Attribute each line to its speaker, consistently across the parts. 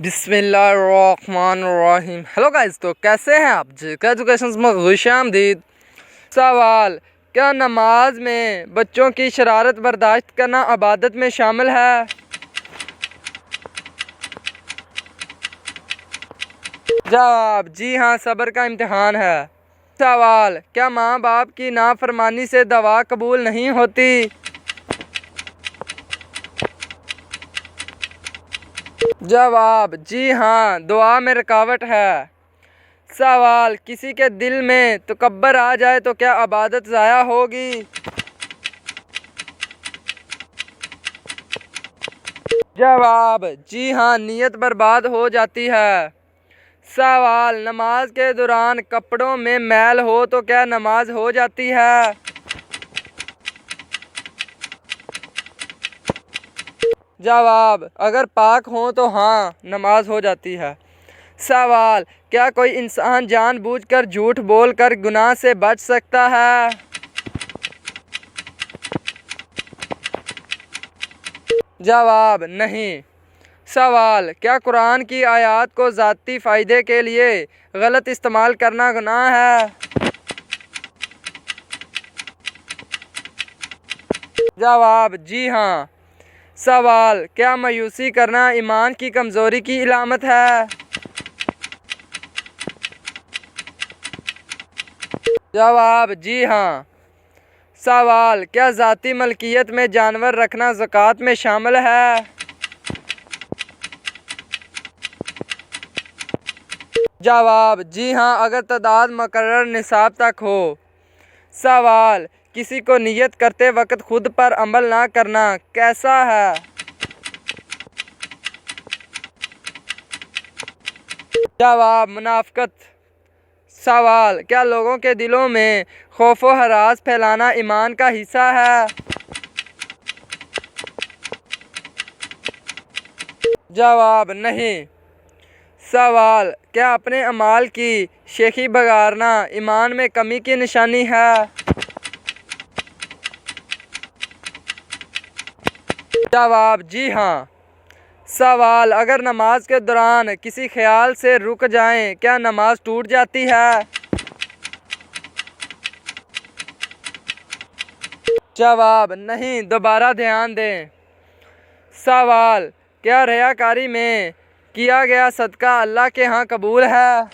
Speaker 1: बिस्मिल्लाहिर्रहमानिर्रहीम। Hello guys, तो कैसे हैं आप? जेके एजुकेशन में खुशामदीद। सवाल, क्या नमाज में बच्चों की शरारत बर्दाश्त करना इबादत में शामिल है? जवाब, जी हाँ, सब्र का इम्तिहान है। सवाल, क्या माँ बाप की नाफरमानी से दवा कबूल नहीं होती? जवाब, जी हाँ, दुआ में रुकावट है। सवाल, किसी के दिल में तकब्बर आ जाए तो क्या इबादत ज़ाया होगी? जवाब, जी हाँ, नियत बर्बाद हो जाती है। सवाल, नमाज के दौरान कपड़ों में मैल हो तो क्या नमाज हो जाती है? जवाब, अगर पाक हो तो हाँ, नमाज हो जाती है। सवाल, क्या कोई इंसान जानबूझकर झूठ बोलकर गुनाह से बच सकता है? जवाब, नहीं। सवाल, क्या कुरान की आयत को ज़ाती फ़ायदे के लिए गलत इस्तेमाल करना गुनाह है? जवाब, जी हाँ। सवाल, क्या मायूसी करना ईमान की कमज़ोरी की इलामत है? जवाब, जी हाँ। सवाल, क्या ज़ाती मलकियत में जानवर रखना ज़कात में शामिल है? जवाब, जी हाँ, अगर तादाद मुकर्रर निसाब तक हो। सवाल, किसी को नियत करते वक्त खुद पर अमल ना करना कैसा है? जवाब, मुनाफ़िक़त। सवाल, क्या लोगों के दिलों में खौफ व हरास फैलाना ईमान का हिस्सा है? जवाब, नहीं। सवाल, क्या अपने अमाल की शेखी बगारना ईमान में कमी की निशानी है? जवाब, जी हाँ। सवाल, अगर नमाज के दौरान किसी ख्याल से रुक जाएं, क्या नमाज टूट जाती है? जवाब, नहीं, दोबारा ध्यान दें। सवाल, क्या रियाकारी में किया गया सदका अल्लाह के यहाँ कबूल है?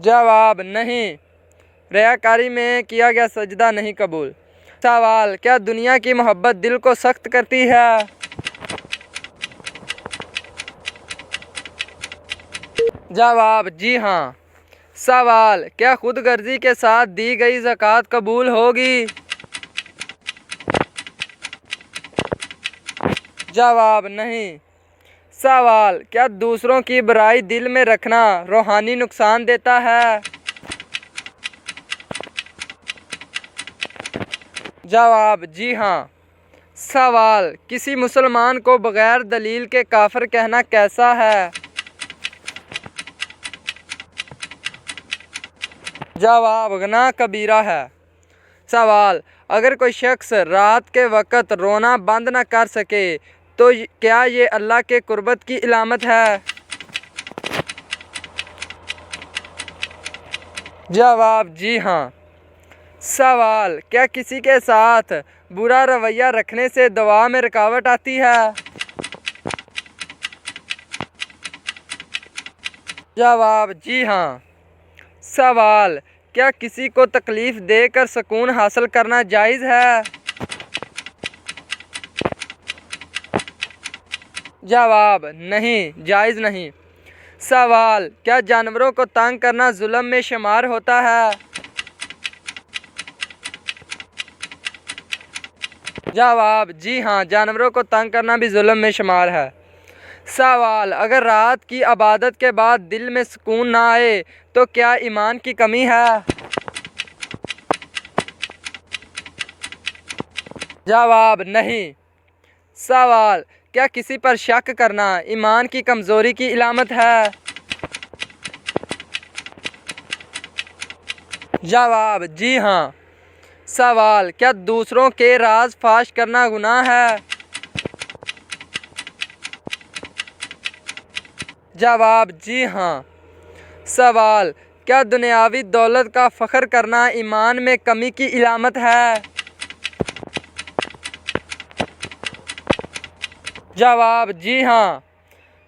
Speaker 1: जवाब, नहीं, रियाकारी में किया गया सजदा नहीं कबूल। सवाल, क्या दुनिया की मोहब्बत दिल को सख्त करती है? जवाब, जी हाँ। सवाल, क्या खुद गर्जी के साथ दी गई ज़कात कबूल होगी? जवाब, नहीं। सवाल, क्या दूसरों की बुराई दिल में रखना रूहानी नुकसान देता है? जवाब, जी हाँ। सवाल, किसी मुसलमान को बगैर दलील के काफिर कहना कैसा है? जवाब, गुनाह कबीरा है। सवाल, अगर कोई शख्स रात के वक़्त रोना बंद न कर सके तो क्या ये अल्लाह के कुर्बत की इलामत है? जवाब, जी हाँ। सवाल, क्या किसी के साथ बुरा रवैया रखने से दुआ में रुकावट आती है? जवाब, जी हाँ। सवाल, क्या किसी को तकलीफ़ देकर सुकून हासिल करना जायज़ है? जवाब, नहीं, जायज़ नहीं। सवाल, क्या जानवरों को तंग करना जुल्म में शुमार होता है? जवाब, जी हाँ, जानवरों को तंग करना भी जुल्म में शुमार है। सवाल, अगर रात की इबादत के बाद दिल में सुकून ना आए तो क्या ईमान की कमी है? जवाब, नहीं। सवाल, क्या किसी पर शक करना ईमान की कमज़ोरी की इलामत है? जवाब, जी हाँ। सवाल, क्या दूसरों के राज फाश करना गुनाह है? जवाब जी हाँ। सवाल, क्या दुनियावी दौलत का फ़ख्र करना ईमान में कमी की इलामत है? जवाब जी हाँ।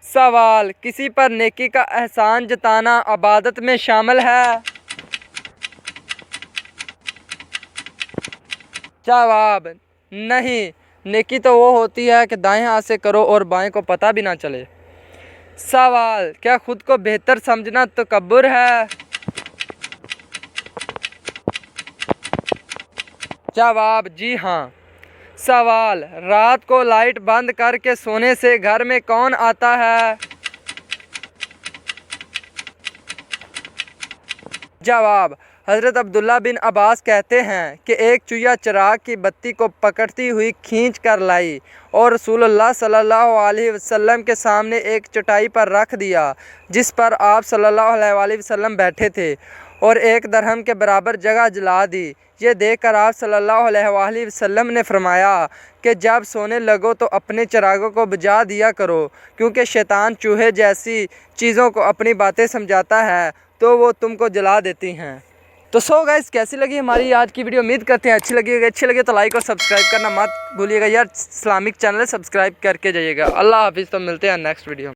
Speaker 1: सवाल, किसी पर नेकी का एहसान जताना इबादत में शामिल है? जवाब नहीं, नेकी तो वो होती है कि दाएं हाथ से करो और बाएं को पता भी ना चले। सवाल, क्या खुद को बेहतर समझना तकब्बुर है? जवाब जी हाँ। सवाल, रात को लाइट बंद करके सोने से घर में कौन आता है? जवाब, हज़रत अब्दुल्ला बिन अब्बास कहते हैं कि एक चूया चिराग की बत्ती को पकड़ती हुई खींच कर लाई और रसूलुल्लाह सल्लल्लाहु अलैहि वसल्लम के सामने एक चटाई पर रख दिया जिस पर आप सल्लल्लाहु अलैहि वसल्लम बैठे थे, और एक दरहम के बराबर जगह जला दी। ये देखकर आप सल्लल्लाहु अलैहि वसल्लम ने फरमाया कि जब सोने लगो तो अपने चिरागों को बुझा दिया करो, क्योंकि शैतान चूहे जैसी चीज़ों को अपनी बातें समझाता है तो वो तुमको जला देती हैं। तो सो गाइस, कैसी लगी हमारी आज की वीडियो? उम्मीद करते हैं अच्छी लगे तो लाइक और सब्सक्राइब करना मत भूलिएगा यार। इस्लामिक चैनल सब्सक्राइब करके जाइएगा। अल्लाह हाफिज़। तो मिलते हैं नेक्स्ट वीडियो।